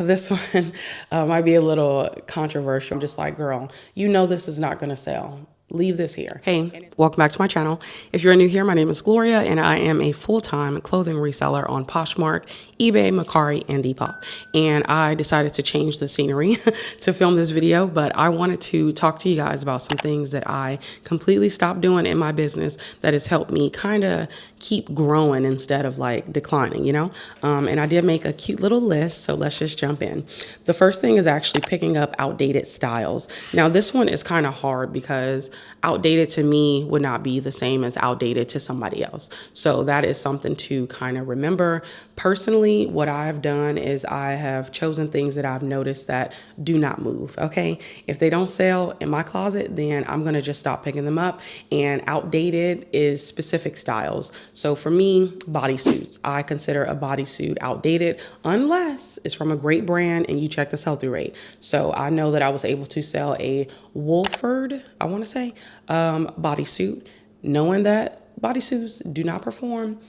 this one might be a little controversial. I'm just like, girl, you know this is not going to sell. Leave this here. Hey, welcome back to my channel. If you're new here, my name is Gloria, and I am a full-time clothing reseller on Poshmark, eBay, Mercari, and Depop. And I decided to change the scenery to film this video, but I wanted to talk to you guys about some things that I completely stopped doing in my business that has helped me kind of keep growing instead of like declining, you know? And I did make a cute little list, so let's just jump in. The first thing is actually picking up outdated styles. Now, this one is kind of hard because outdated to me would not be the same as outdated to somebody else. So that is something to kind of remember. Personally, what I've done is I have chosen things that I've noticed that do not move, okay? If they don't sell in my closet, then I'm gonna just stop picking them up. And outdated is specific styles. So for me, bodysuits. I consider a bodysuit outdated unless it's from a great brand and you check the sell-through rate. So I know that I was able to sell a Wolford, I wanna say, bodysuit, knowing that bodysuits do not perform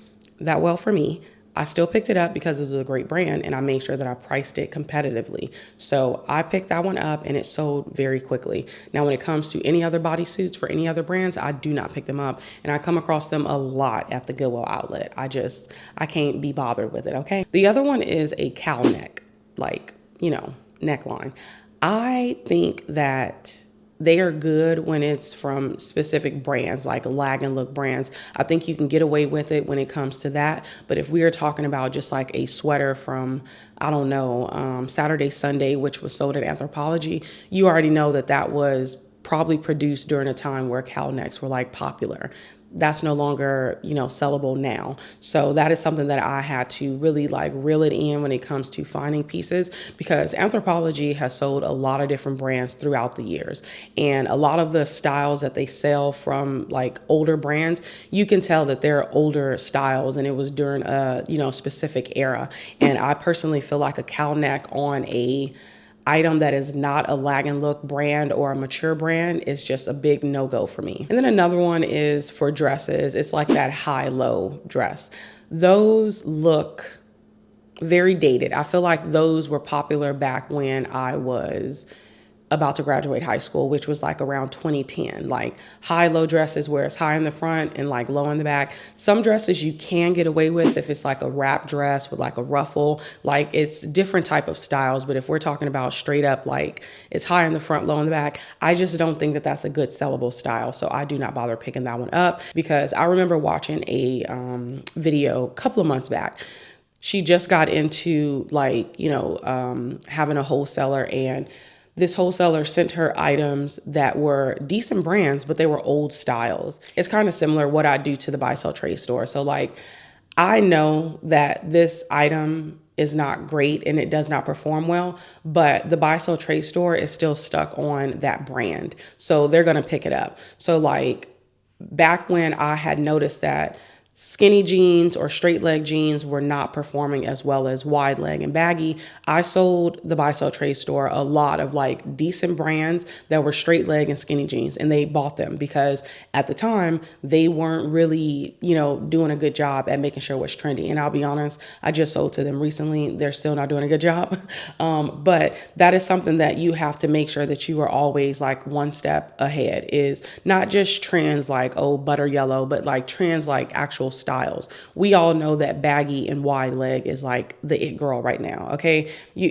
that well for me. I still picked it up because it was a great brand and I made sure that I priced it competitively. So I picked that one up and it sold very quickly. Now, when it comes to any other bodysuits for any other brands, I do not pick them up, and I come across them a lot at the Goodwill outlet. I can't be bothered with it, okay? The other one is a cowl neck, like, neckline. I think that they are good when it's from specific brands, like lag and look brands. I think you can get away with it when it comes to that. But if we are talking about just like a sweater from, I don't know, Saturday, Sunday, which was sold at Anthropology, you already know that that was probably produced during a time where cowl necks were like popular. That's no longer, sellable now. So that is something that I had to really like reel it in when it comes to finding pieces, because Anthropology has sold a lot of different brands throughout the years. And a lot of the styles that they sell from like older brands, you can tell that they're older styles and it was during a, specific era. And I personally feel like a cowl neck on a item that is not a lag and look brand or a mature brand is just a big no-go for me. And then another one is for dresses. It's like that high-low dress. Those look very dated. I feel like those were popular back when I was about to graduate high school, which was like around 2010, like high-low dresses where it's high in the front and like low in the back. Some dresses you can get away with if it's like a wrap dress with like a ruffle, like it's different type of styles. But if we're talking about straight up, like it's high in the front, low in the back, I just don't think that that's a good sellable style. So I do not bother picking that one up, because I remember watching a video a couple of months back. She just got into like, having a wholesaler, and this wholesaler sent her items that were decent brands, but they were old styles. It's kind of similar what I do to the buy sell trade store. So like, I know that this item is not great and it does not perform well, but the buy sell trade store is still stuck on that brand. So they're going to pick it up. So like back when I had noticed that skinny jeans or straight leg jeans were not performing as well as wide leg and baggy, I sold the buy sell trade store a lot of like decent brands that were straight leg and skinny jeans, and they bought them because at the time they weren't really, doing a good job at making sure what's trendy. And I'll be honest, I just sold to them recently. They're still not doing a good job. But that is something that you have to make sure that you are always like one step ahead, is not just trends like, oh, butter yellow, but like trends like actual styles. We all know that baggy and wide leg is like the it girl right now, okay?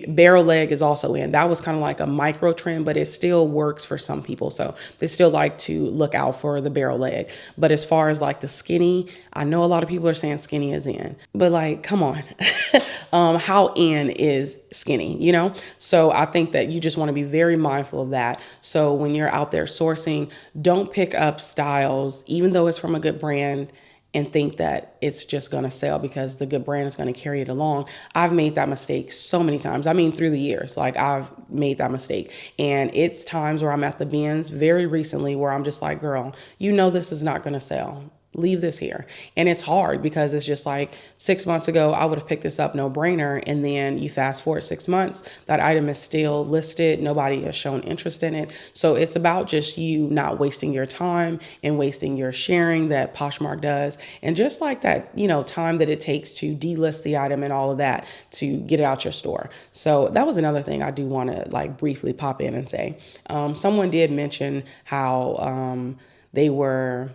Barrel leg is also in. That was kind of like a micro trend, but it still works for some people. So they still like to look out for the barrel leg. But as far as like the skinny, I know a lot of people are saying skinny is in, but like, come on. How in is skinny, So I think that you just want to be very mindful of that. So when you're out there sourcing, don't pick up styles, even though it's from a good brand, and think that it's just going to sell because the good brand is going to carry it along. I've made that mistake so many times. I mean, through the years, like I've made that mistake. And it's times where I'm at the bins very recently where I'm just like, girl, this is not going to sell. leave this here. And it's hard because it's just like 6 months ago, I would have picked this up no brainer. And then you fast forward 6 months, that item is still listed. Nobody has shown interest in it. So it's about just you not wasting your time and wasting your sharing that Poshmark does. And just like that, time that it takes to delist the item and all of that to get it out your store. So that was another thing I do want to like briefly pop in and say. Someone did mention how they were,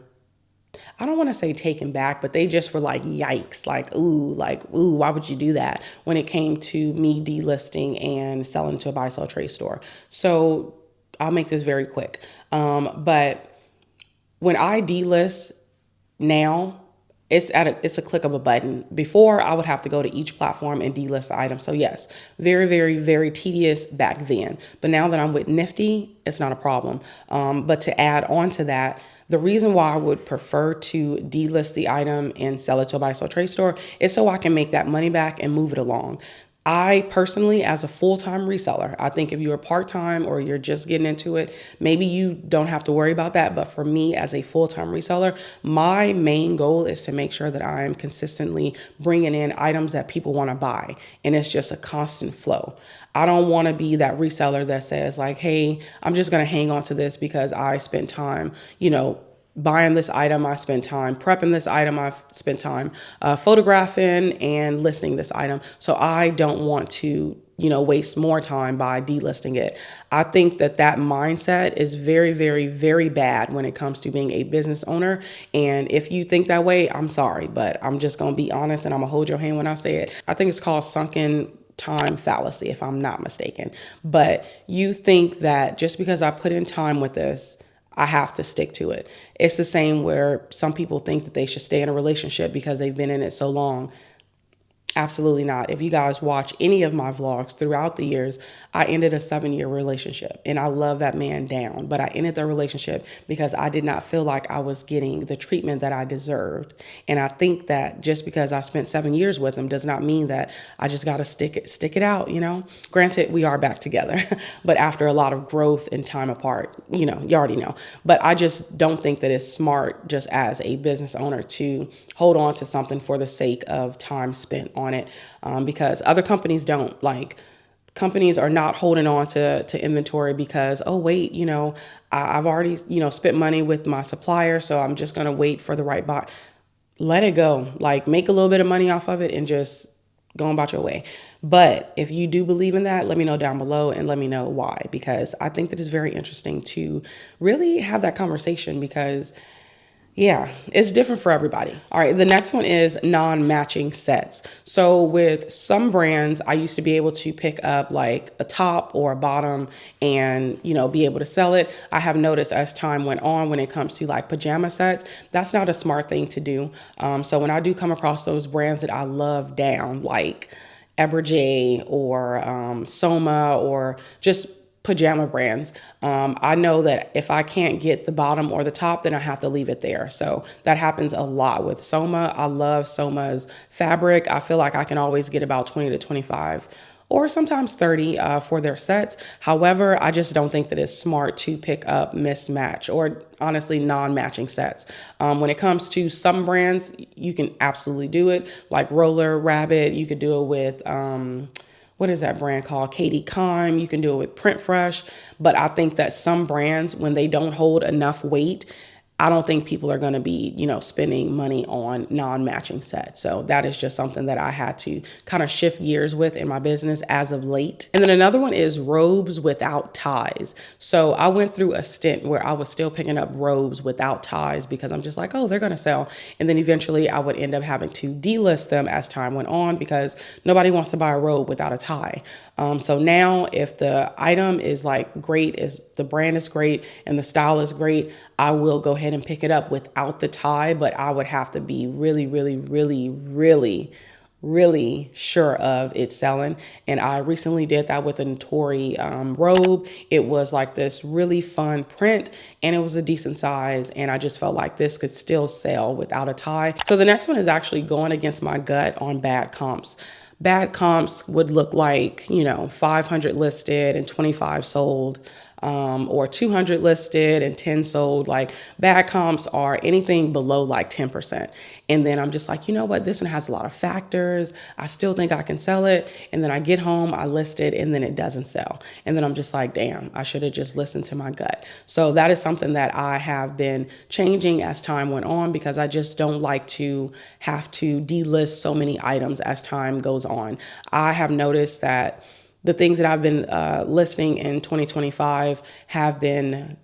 I don't want to say taken back, but they just were like, yikes, like, ooh, why would you do that when it came to me delisting and selling to a buy, sell, trade store? So I'll make this very quick. But when I delist now, it's a click of a button. Before, I would have to go to each platform and delist the item. So yes, very, very, very tedious back then. But now that I'm with Nifty, it's not a problem. But to add on to that, the reason why I would prefer to delist the item and sell it to a buy, sell, trade store is so I can make that money back and move it along. I personally, as a full-time reseller, I think if you're part-time or you're just getting into it, maybe you don't have to worry about that. But for me as a full-time reseller, my main goal is to make sure that I'm consistently bringing in items that people want to buy. And it's just a constant flow. I don't want to be that reseller that says like, hey, I'm just going to hang on to this because I spent time, buying this item, I spent time prepping this item, I've spent time photographing and listing this item. So I don't want to, waste more time by delisting it. I think that mindset is very, very, very bad when it comes to being a business owner. And if you think that way, I'm sorry, but I'm just going to be honest and I'm going to hold your hand when I say it. I think it's called sunken time fallacy, if I'm not mistaken. But you think that just because I put in time with this, I have to stick to it. It's the same where some people think that they should stay in a relationship because they've been in it so long. Absolutely not. If you guys watch any of my vlogs throughout the years, I ended a 7-year relationship and I love that man down, but I ended the relationship because I did not feel like I was getting the treatment that I deserved. And I think that just because I spent 7 years with him does not mean that I just got to stick it out, Granted, we are back together, but after a lot of growth and time apart, you already know. But I just don't think that it's smart just as a business owner to hold on to something for the sake of time spent on it, because other companies don't. Like, companies are not holding on to inventory because, oh, wait, I've already, spent money with my supplier, so I'm just going to wait for the right buy. Let it go. Like, make a little bit of money off of it and just go about your way. But if you do believe in that, let me know down below and let me know why, because I think that it's very interesting to really have that conversation because yeah, it's different for everybody. All right, the next one is non-matching sets. So with some brands, I used to be able to pick up like a top or a bottom and, be able to sell it. I have noticed as time went on when it comes to like pajama sets, that's not a smart thing to do. So when I do come across those brands that I love down, like 𝕃𝕀ℕ𝕂 or Soma or just pajama brands, I know that if I can't get the bottom or the top, then I have to leave it there. So that happens a lot with Soma. I love Soma's fabric. I feel like I can always get about 20 to 25 or sometimes 30 for their sets. However, I just don't think that it's smart to pick up mismatch or honestly non-matching sets. When it comes to some brands, you can absolutely do it, like Roller Rabbit. You could do it with what is that brand called? 𝕃𝕀ℕ𝕂𝕂. You can do it with Print Fresh. But I think that some brands, when they don't hold enough weight, I don't think people are going to be, spending money on non-matching sets. So that is just something that I had to kind of shift gears with in my business as of late. And then another one is robes without ties. So I went through a stint where I was still picking up robes without ties because I'm just like, oh, they're going to sell. And then eventually I would end up having to delist them as time went on because nobody wants to buy a robe without a tie. So now if the item is like great, is the brand is great and the style is great, I will go ahead and pick it up without the tie, but I would have to be really, really, really, really, really sure of it selling. And I recently did that with a Notori robe. It was like this really fun print and it was a decent size. And I just felt like this could still sell without a tie. So the next one is actually going against my gut on bad comps. Bad comps would look like, 500 listed and 25 sold, or 200 listed and 10 sold. Like, bad comps are anything below like 10%. And then I'm just like, you know what? This one has a lot of factors. I still think I can sell it. And then I get home, I list it, and then it doesn't sell. And then I'm just like, damn, I should have just listened to my gut. So that is something that I have been changing as time went on, because I just don't like to have to delist so many items as time goes on. I have noticed that the things that I've been listing in 2025 have been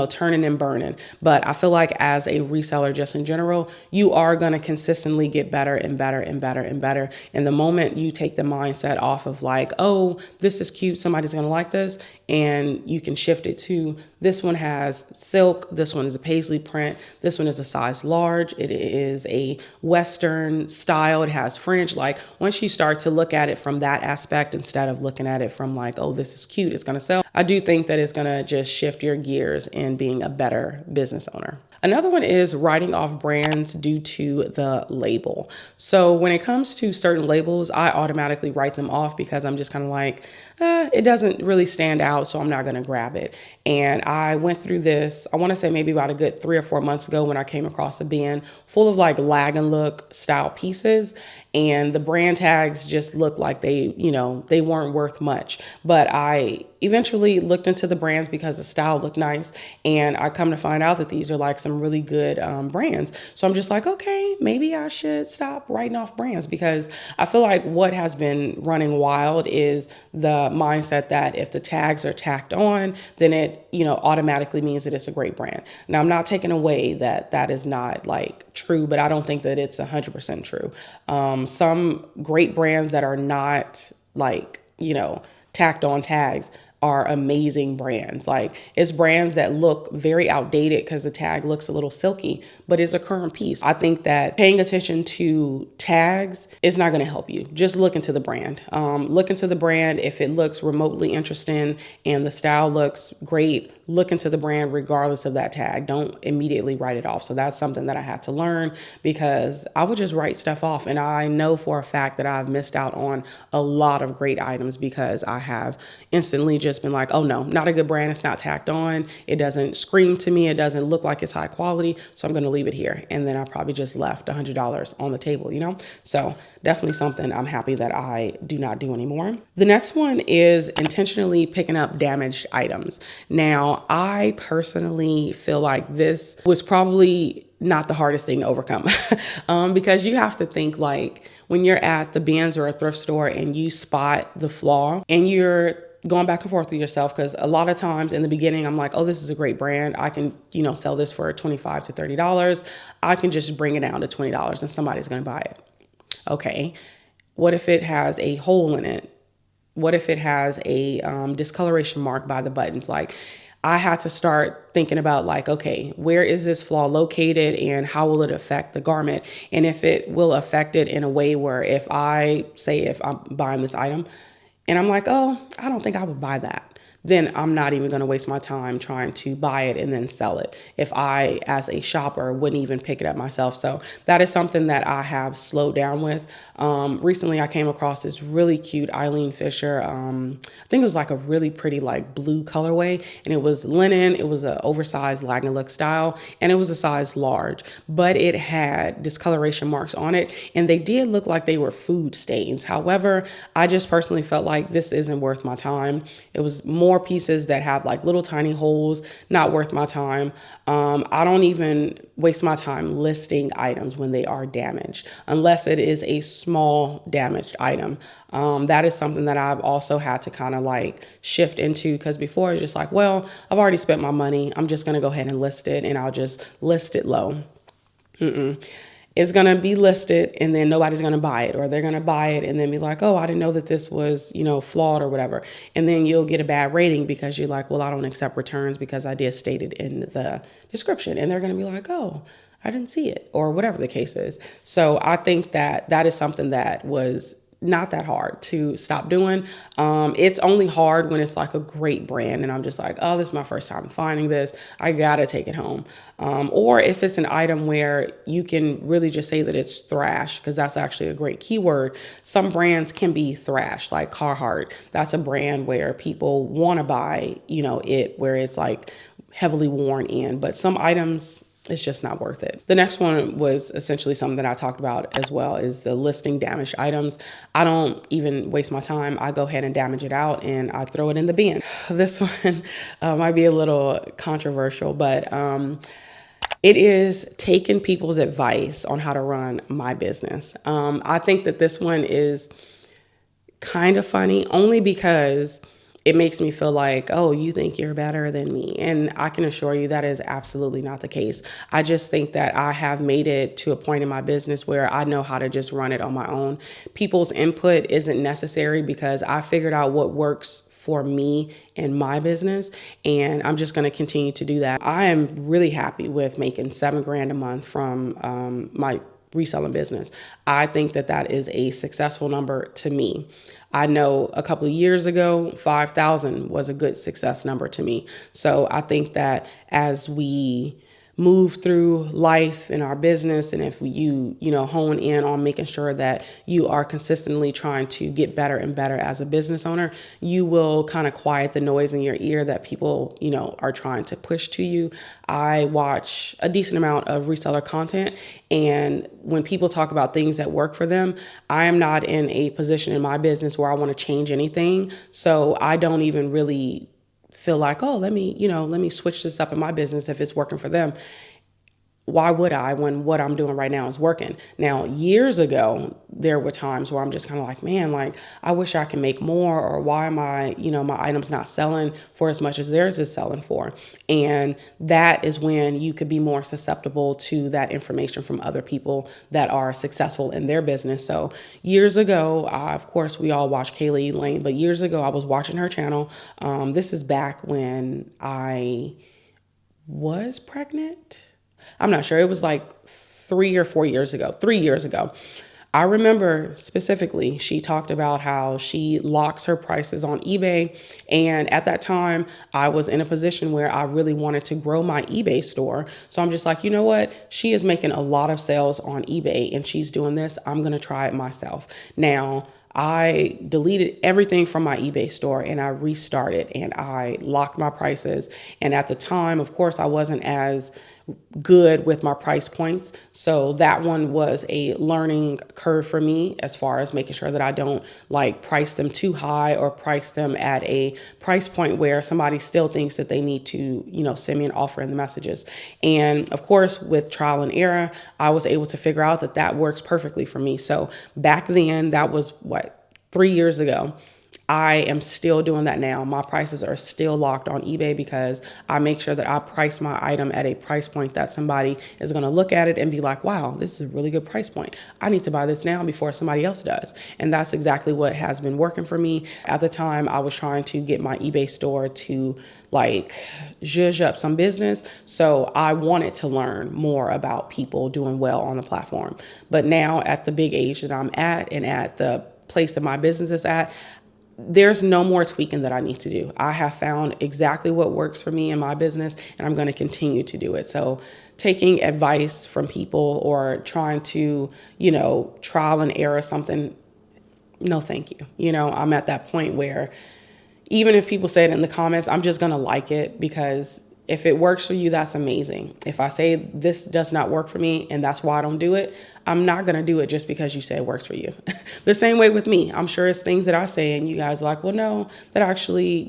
turning and burning. But I feel like as a reseller, just in general, you are going to consistently get better and better and better and better. And the moment you take the mindset off of like, oh, this is cute, somebody's going to like this, and you can shift it to, this one has silk, this one is a paisley print, this one is a size large, it is a Western style, it has fringe. Like, once you start to look at it from that aspect, instead of looking at it from like, oh, this is cute, it's going to sell, I do think that it's going to just shift your gears in being a better business owner. Another one is writing off brands due to the label. So when it comes to certain labels, I automatically write them off, because I'm just kind of like, it doesn't really stand out, so I'm not going to grab it. And I went through this, I want to say maybe about a good 3 or 4 months ago, when I came across a bin full of like lag and look style pieces, and the brand tags just looked like they weren't worth much. But I eventually looked into the brands because the style looked nice, and I come to find out that these are like some really good brands. So I'm just like, okay, maybe I should stop writing off brands, because I feel like what has been running wild is the mindset that if the tags are tacked on, then it automatically means that it's a great brand. Now, I'm not taking away that that is not like true, but I don't think that it's 100% true. Some great brands that are not like, tacked on tags are amazing brands. Like, it's brands that look very outdated because the tag looks a little silky, but it's a current piece. I think that paying attention to tags is not going to help you. Just look into the brand. Look into the brand. If it looks remotely interesting and the style looks great, look into the brand regardless of that tag. Don't immediately write it off. So that's something that I had to learn, because I would just write stuff off. And I know for a fact that I've missed out on a lot of great items because I have instantly just been like, oh no, not a good brand. It's not tacked on. It doesn't scream to me. It doesn't look like it's high quality. So I'm going to leave it here. And then I probably just left $100 on the table, So definitely something I'm happy that I do not do anymore. The next one is intentionally picking up damaged items. Now, I personally feel like this was probably not the hardest thing to overcome, because you have to think, like, when you're at the bins or a thrift store and you spot the flaw and you're going back and forth with yourself, because a lot of times in the beginning I'm like, oh, this is a great brand, I can sell this for $25 to $30, I can just bring it down to $20 and somebody's going to buy it. Okay, what if it has a hole in it? What if it has a discoloration mark by the buttons? Like, I had to start thinking about like, okay, where is this flaw located and how will it affect the garment? And if it will affect it in a way where if I'm buying this item and I'm like, oh, I don't think I would buy that, then I'm not even going to waste my time trying to buy it and then sell it if I, as a shopper, wouldn't even pick it up myself. So that is something that I have slowed down with. Recently, I came across this really cute Eileen Fisher. I think it was like a really pretty like blue colorway, and it was linen. It was an oversized lag and look style, and it was a size large, but it had discoloration marks on it, and they did look like they were food stains. However, I just personally felt like this isn't worth my time. It was more pieces that have like little tiny holes, not worth my time. I don't even waste my time listing items when they are damaged, unless it is a small damaged item. That is something that I've also had to kind of like shift into, because before it's just like, well, I've already spent my money, I'm just going to go ahead and list it, and I'll just list it low. It's going to be listed and then nobody's going to buy it, or they're going to buy it and then be like, oh, I didn't know that this was, flawed or whatever. And then you'll get a bad rating because you're like, well, I don't accept returns because I did state it in the description. And they're going to be like, oh, I didn't see it, or whatever the case is. So I think that that is something that was not that hard to stop doing. It's only hard when it's like a great brand and I'm just like, oh, this is my first time finding this. I gotta take it home. Or if it's an item where you can really just say that it's thrash, because that's actually a great keyword. Some brands can be thrash, like Carhartt. That's a brand where people want to buy, where it's like heavily worn in, but some items, it's just not worth it. The next one was essentially something that I talked about as well, is the listing damaged items. I don't even waste my time. I go ahead and damage it out and I throw it in the bin. This one might be a little controversial, but it is taking people's advice on how to run my business. I think that this one is kind of funny only because it makes me feel like, oh, you think you're better than me. And I can assure you that is absolutely not the case. I just think that I have made it to a point in my business where I know how to just run it on my own. People's input isn't necessary because I figured out what works for me in my business. And I'm just going to continue to do that. I am really happy with making $7,000 a month from my reselling business. I think that that is a successful number to me. I know a couple of years ago, 5,000 was a good success number to me. So I think that as we move through life in our business, and if you hone in on making sure that you are consistently trying to get better and better as a business owner, you will kind of quiet the noise in your ear that people are trying to push to you. I watch a decent amount of reseller content, and when people talk about things that work for them, I am not in a position in my business where I want to change anything. So I don't even really feel like, oh, let me switch this up in my business if it's working for them. Why would I when what I'm doing right now is working? Now, years ago, there were times where I'm just kind of like, man, like, I wish I could make more, or why am I, my items not selling for as much as theirs is selling for? And that is when you could be more susceptible to that information from other people that are successful in their business. So years ago, of course, we all watch Kaylee Lane, but years ago, I was watching her channel. This is back when I was pregnant. I'm not sure. It was like 3 years ago. I remember specifically, she talked about how she locks her prices on eBay. And at that time, I was in a position where I really wanted to grow my eBay store. So I'm just like, you know what? She is making a lot of sales on eBay and she's doing this. I'm going to try it myself. Now, I deleted everything from my eBay store and I restarted and I locked my prices. And at the time, of course, I wasn't as good with my price points. So that one was a learning curve for me as far as making sure that I don't like price them too high or price them at a price point where somebody still thinks that they need to, send me an offer in the messages. And of course, with trial and error, I was able to figure out that that works perfectly for me. So back then, that was 3 years ago. I am still doing that now. My prices are still locked on eBay because I make sure that I price my item at a price point that somebody is going to look at it and be like, wow, this is a really good price point. I need to buy this now before somebody else does. And that's exactly what has been working for me. At the time, I was trying to get my eBay store to zhuzh up some business. So I wanted to learn more about people doing well on the platform. But now at the big age that I'm at and at the place that my business is at, there's no more tweaking that I need to do. I have found exactly what works for me in my business, and I'm going to continue to do it. So taking advice from people or trying to, trial and error something, no, thank you. I'm at that point where even if people say it in the comments, I'm just going to like it because if it works for you, that's amazing. If I say this does not work for me and that's why I don't do it, I'm not going to do it just because you say it works for you. The same way with me. I'm sure it's things that I say and you guys are like, well, no, that actually,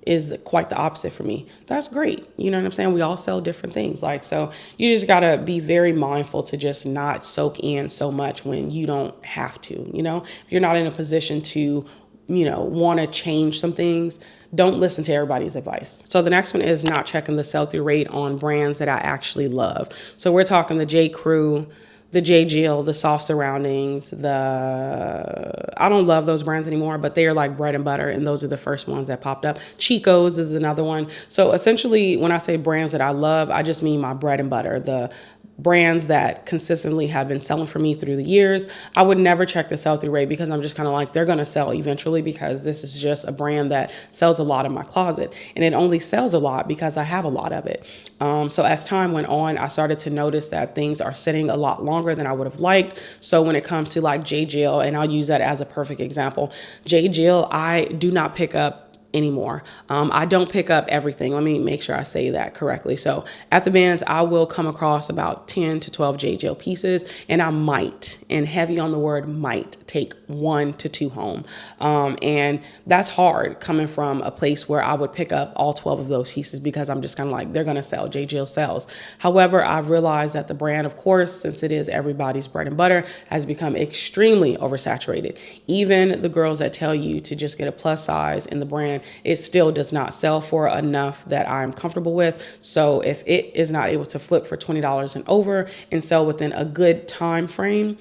is quite the opposite for me. That's great. You know what I'm saying? We all sell different things. So you just got to be very mindful to just not soak in so much when you don't have to, if you're not in a position to want to change some things, don't listen to everybody's advice. So the next one is not checking the sell-through rate on brands that I actually love. So we're talking the J. Crew, the J. Jill, the Soft Surroundings, I don't love those brands anymore, but they are like bread and butter. And those are the first ones that popped up. Chico's is another one. So essentially, when I say brands that I love, I just mean my bread and butter, the brands that consistently have been selling for me through the years, I would never check the sell-through rate because I'm just kind of like, they're going to sell eventually because this is just a brand that sells a lot in my closet. And it only sells a lot because I have a lot of it. So as time went on, I started to notice that things are sitting a lot longer than I would have liked. So when it comes to like 𝕃𝕊, and I'll use that as a perfect example, 𝕃𝕊, I do not pick up anymore. I don't pick up everything. Let me make sure I say that correctly. So at the bands, I will come across about 10 to 12 𝕃𝕊 pieces, and I might, and heavy on the word might, take 1 to 2 home. And that's hard coming from a place where I would pick up all 12 of those pieces because I'm just kind of like, they're going to sell. 𝕃𝕊 sells. However, I've realized that the brand, of course, since it is everybody's bread and butter, has become extremely oversaturated. Even the girls that tell you to just get a plus size in the brand, it still does not sell for enough that I'm comfortable with. So if it is not able to flip for $20 and over and sell within a good time frame,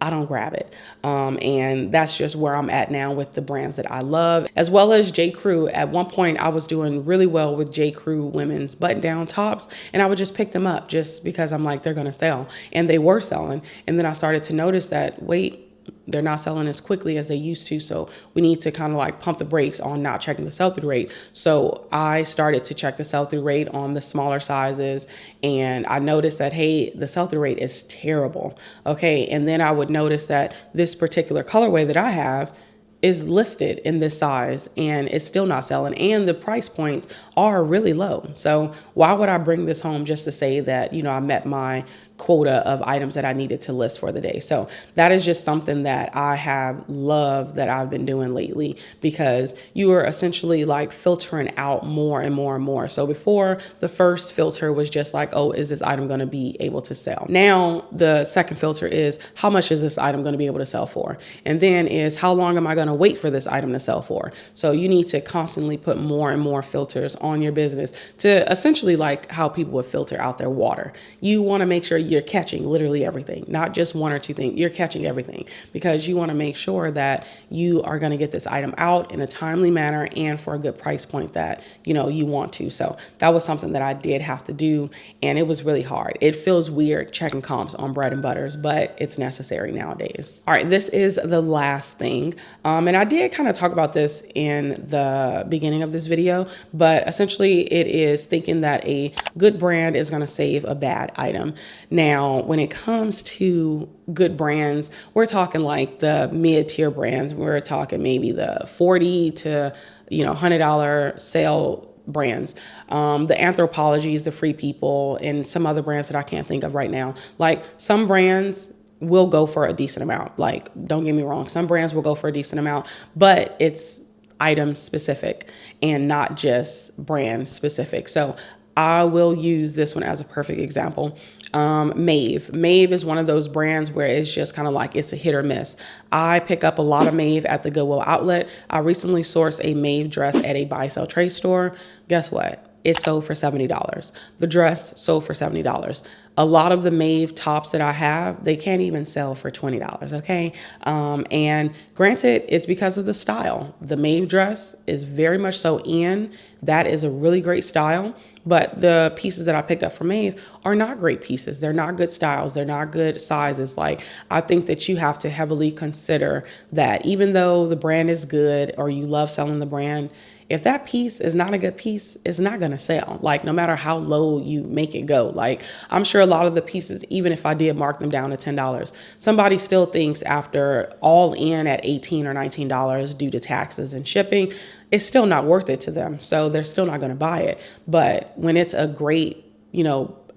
I don't grab it. And that's just where I'm at now with the brands that I love, as well as 𝕃.𝕊. At one point, I was doing really well with 𝕃.𝕊 women's button-down tops, and I would just pick them up just because I'm like, they're going to sell. And they were selling. And then I started to notice that, wait, they're not selling as quickly as they used to. So we need to kind of like pump the brakes on not checking the sell-through rate. So I started to check the sell-through rate on the smaller sizes, and I noticed that, hey, the sell-through rate is terrible. Okay. And then I would notice that this particular colorway that I have is listed in this size and it's still not selling, and the price points are really low. So why would I bring this home just to say that, I met my quota of items that I needed to list for the day? So that is just something that I have loved that I've been doing lately, because you are essentially like filtering out more and more and more. So before, the first filter was just like, oh, is this item going to be able to sell? Now the second filter is, how much is this item going to be able to sell for? And then is, how long am I going to wait for this item to sell for? So you need to constantly put more and more filters on your business to essentially like how people would filter out their water. You want to make sure you're catching literally everything, not just one or two things. You're catching everything because you want to make sure that you are going to get this item out in a timely manner and for a good price point that, you want to. So that was something that I did have to do, and it was really hard. It feels weird checking comps on bread and butters, but it's necessary nowadays. All right, this is the last thing. And I did kind of talk about this in the beginning of this video, but essentially it is thinking that a good brand is going to save a bad item. Now, when it comes to good brands, we're talking like the mid-tier brands. We're talking maybe the $40 to $100 sale brands, the Anthropologies, the Free People, and some other brands that I can't think of right now. Like, some brands will go for a decent amount. Like, don't get me wrong, some brands will go for a decent amount, but it's item specific and not just brand specific. So I will use this one as a perfect example. 𝕃𝕊. 𝕃𝕊 is one of those brands where it's just kind of like, it's a hit or miss. I pick up a lot of 𝕃𝕊 at the Goodwill outlet. I recently sourced a 𝕃𝕊 dress at a buy sell trade store. Guess what? It sold for $70. The dress sold for $70. A lot of the 𝕃𝕊 tops that I have, they can't even sell for $20, okay? And granted, it's because of the style. The 𝕃𝕊 dress is very much so in. That is a really great style. But the pieces that I picked up from 𝕃𝕊 are not great pieces. They're not good styles. They're not good sizes. Like, I think that you have to heavily consider that even though the brand is good or you love selling the brand, if that piece is not a good piece, it's not going to sell. Like, no matter how low you make it go. Like, I'm sure a lot of the pieces, even if I did mark them down to $10, somebody still thinks after all in at $18 or $19 due to taxes and shipping, it's still not worth it to them. So they're still not going to buy it. But when it's a great,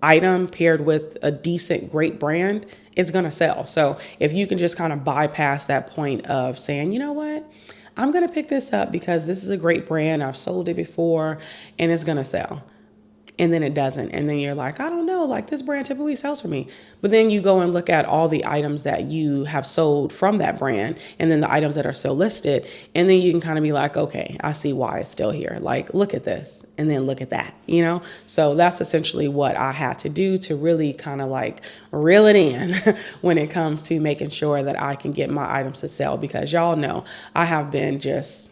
item paired with a decent, great brand, it's going to sell. So if you can just kind of bypass that point of saying, you know what, I'm going to pick this up because this is a great brand, I've sold it before, and it's going to sell. And then it doesn't. And then you're like, I don't know, like, this brand typically sells for me. But then you go and look at all the items that you have sold from that brand and then the items that are still listed. And then you can kind of be like, okay, I see why it's still here. Like, look at this and then look at that, So that's essentially what I had to do to really kind of like reel it in when it comes to making sure that I can get my items to sell, because y'all know I have been just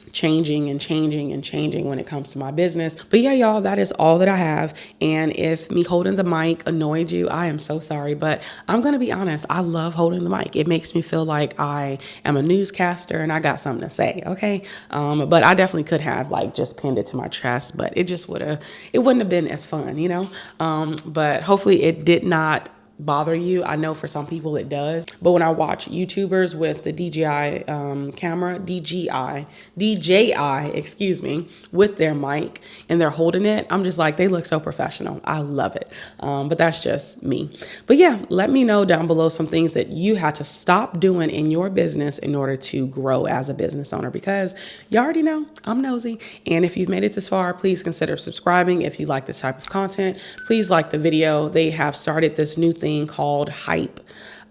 changing and changing and changing when it comes to my business. But yeah, y'all, that is all that I have. And if me holding the mic annoyed you, I am so sorry. But I'm going to be honest, I love holding the mic. It makes me feel like I am a newscaster and I got something to say, okay? But I definitely could have like just pinned it to my chest, but it just it wouldn't have been as fun, you know? But hopefully it did not bother you. I know for some people it does, but when I watch YouTubers with the DJI camera, DJI, excuse me, with their mic and they're holding it, I'm just like, they look so professional. I love it. But that's just me. But yeah, let me know down below some things that you had to stop doing in your business in order to grow as a business owner, because you already know I'm nosy. And if you've made it this far, please consider subscribing. If you like this type of content, please like the video. They have started this new thing called Hype,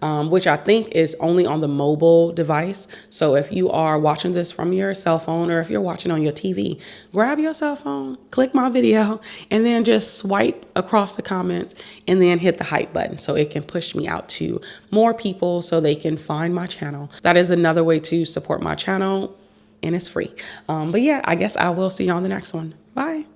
which I think is only on the mobile device. So if you are watching this from your cell phone, or if you're watching on your TV, grab your cell phone, click my video, and then just swipe across the comments and then hit the hype button so it can push me out to more people so they can find my channel. That is another way to support my channel, and it's free. But yeah, I guess I will see you on the next one. Bye.